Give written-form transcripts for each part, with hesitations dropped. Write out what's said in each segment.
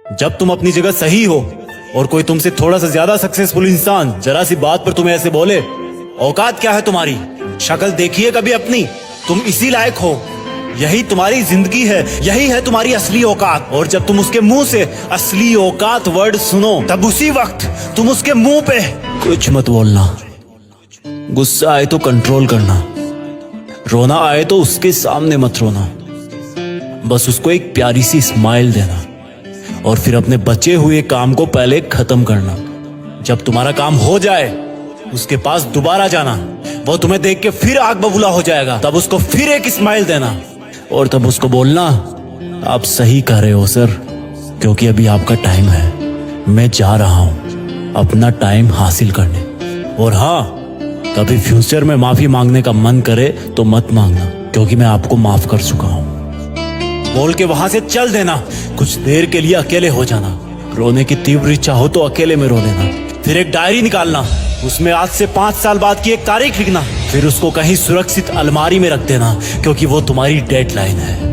जब तुम अपनी जगह सही हो और कोई तुमसे थोड़ा सा ज्यादा सक्सेसफुल इंसान जरा सी बात पर तुम्हें ऐसे बोले, औकात क्या है तुम्हारी, शक्ल देखिए कभी अपनी, तुम इसी लायक हो, यही तुम्हारी जिंदगी है, यही है तुम्हारी असली औकात। और जब तुम उसके मुंह से असली औकात वर्ड सुनो, तब उसी वक्त तुम उसके मुंह पे कुछ मत बोलना, गुस्सा आए तो कंट्रोल करना, रोना आए तो उसके सामने मत रोना, बस उसको एक प्यारी सी स्माइल देना और फिर अपने बचे हुए काम को पहले खत्म करना। जब तुम्हारा काम हो जाए उसके पास दोबारा जाना, वो तुम्हें देख के फिर आग बबूला हो जाएगा, तब उसको फिर एक स्माइल देना और तब उसको बोलना, आप सही कह रहे हो सर, क्योंकि अभी आपका टाइम है, मैं जा रहा हूं अपना टाइम हासिल करने। और हाँ, कभी फ्यूचर में माफी मांगने का मन करे तो मत मांगना, क्योंकि मैं आपको माफ कर चुका हूं। बोल के वहां से चल देना, कुछ देर के लिए अकेले हो जाना, रोने की तीव्र इच्छा हो तो अकेले में रो लेना, फिर एक डायरी निकालना, उसमें आज से 5 साल बाद की एक तारीख लिखना, फिर उसको कहीं सुरक्षित अलमारी में रख देना, क्योंकि वो तुम्हारी डेडलाइन है।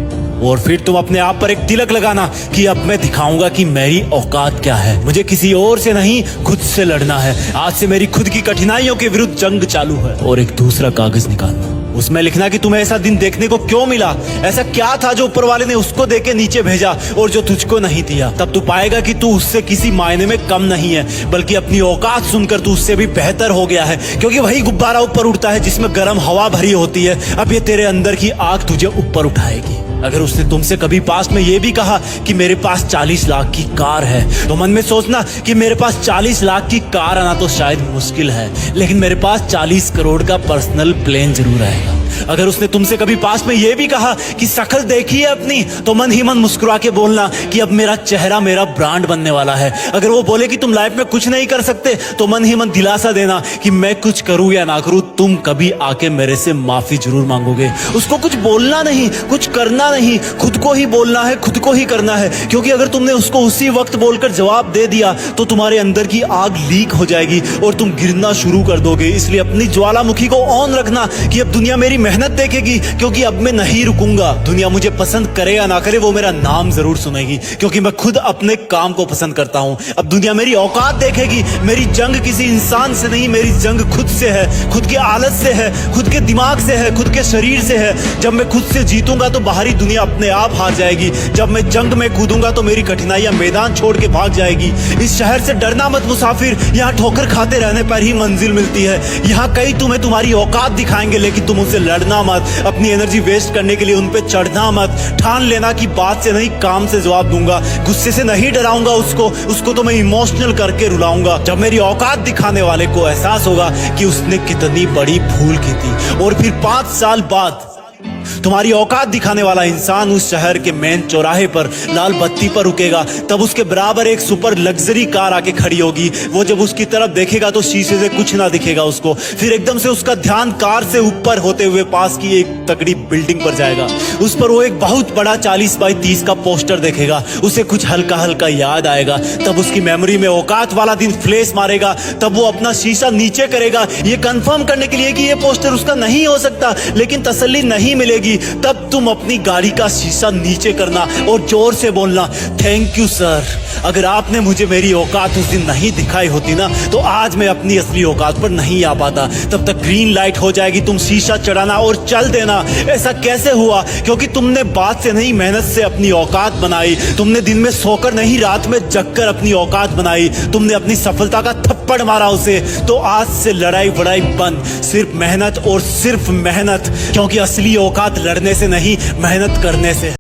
और फिर तुम अपने आप पर एक तिलक लगाना कि अब मैं दिखाऊंगा कि मेरी औकात क्या है, मुझे किसी और से नहीं खुद से लड़ना है, आज से मेरी खुद की कठिनाइयों के विरुद्ध जंग चालू है। और एक दूसरा कागज निकालना, उसमें लिखना कि तुम्हें ऐसा दिन देखने को क्यों मिला, ऐसा क्या था जो ऊपर वाले ने उसको देके नीचे भेजा और जो तुझको नहीं दिया। तब तू पाएगा कि तू उससे किसी मायने में कम नहीं है, बल्कि अपनी औकात सुनकर तू उससे भी बेहतर हो गया है, क्योंकि वही गुब्बारा ऊपर उड़ता है जिसमें गर्म हवा भरी होती है। अब ये तेरे अंदर की आग तुझे ऊपर उठाएगी। अगर उसने तुमसे कभी पास में ये भी कहा कि मेरे पास 40 लाख की कार है, तो मन में सोचना कि मेरे पास 40 लाख की कार आना तो शायद मुश्किल है, लेकिन मेरे पास 40 करोड़ का पर्सनल प्लेन जरूर आएगा। अगर उसने तुमसे कभी पास में ये भी कहा कि शक्ल देखी है अपनी, तो मन ही मन मुस्कुरा के बोलना कि अब मेरा चेहरा मेरा ब्रांड बनने वाला है। अगर वो बोले कि तुम लाइफ में कुछ नहीं कर सकते, तो मन ही मन दिलासा देना कि मैं कुछ करूं या ना करूं, तुम कभी आके मेरे से माफी जरूर मांगोगे। उसको कुछ बोलना नहीं, कुछ करना नहीं, खुद को ही बोलना है, खुद को ही करना है, क्योंकि अगर तुमने उसको उसी वक्त बोलकर जवाब दे दिया तो तुम्हारे अंदर की आग लीक हो जाएगी और तुम गिरना शुरू कर दोगे। इसलिए अपनी ज्वालामुखी को ऑन रखना कि अब दुनिया मेरी मेहनत देखेगी, क्योंकि अब मैं नहीं रुकूंगा। दुनिया मुझे पसंद करे या ना करे, वो मेरा नाम जरूर सुनेगी, क्योंकि मैं खुद अपने काम को पसंद करता हूं। अब दुनिया मेरी औकात देखेगी। मेरी जंग किसी इंसान से नहीं, मेरी जंग खुद से है, खुद के आलत से है, खुद के दिमाग से है, खुद के शरीर से है। जब मैं खुद से जीतूंगा तो बाहरी दुनिया अपने आप हार जाएगी। जब मैं जंग में कूदूंगा तो मेरी कठिनाइयां मैदान छोड़ के भाग जाएगी। इस शहर से डरना मत मुसाफिर, यहाँ ठोकर खाते रहने पर ही मंजिल मिलती है। यहाँ कई तुम्हें तुम्हारी औकात दिखाएंगे, लेकिन तुम उनसे लड़ना मत, अपनी एनर्जी वेस्ट करने के लिए उन पे चढ़ना मत। ठान लेना कि बात से नहीं काम से जवाब दूंगा, गुस्से से नहीं डराऊंगा उसको तो मैं इमोशनल करके रुलाऊंगा। जब मेरी औकात दिखाने वाले को एहसास होगा कि उसने कितनी बड़ी भूल की थी, और फिर 5 साल बाद तुम्हारी औकात दिखाने वाला इंसान उस शहर के मेन चौराहे पर लाल बत्ती पर रुकेगा, तब उसके बराबर एक सुपर लग्जरी कार आके खड़ी होगी। वो जब उसकी तरफ देखेगा तो शीशे से कुछ ना दिखेगा उसको। फिर एकदम से उसका ध्यान कार से ऊपर होते हुए पास की एक तगड़ी बिल्डिंग पर जाएगा। उस पर वो एक बहुत बड़ा 40 बाई 30 का पोस्टर देखेगा। उसे कुछ हल्का हल्का याद आएगा। तब उसकी मेमोरी में औकात वाला दिन फ्लैश मारेगा। तब वो अपना शीशा नीचे करेगा, ये कंफर्म करने के लिए कि ये पोस्टर उसका नहीं हो सकता, लेकिन तसल्ली नहीं मिलेगी। तब तुम अपनी गाड़ी का शीशा नीचे करना और जोर से बोलना, थैंक यू सर, अगर आपने मुझे मेरी औकात उस दिन नहीं दिखाई होती ना, तो आज मैं अपनी असली औकात पर नहीं आ पाता। तब तक ग्रीन लाइट हो जाएगी, तुम शीशा चढ़ाना और चल देना। ऐसा कैसे हुआ? क्योंकि तुमने बात से नहीं मेहनत से अपनी औकात बनाई। तुमने दिन में सोकर नहीं रात में जगकर अपनी औकात बनाई। तुमने अपनी सफलता का थप्पड़ मारा उसे। तो आज से लड़ाई वड़ाई बंद, सिर्फ मेहनत और सिर्फ मेहनत, क्योंकि असली औकात लड़ने से नहीं मेहनत करने से।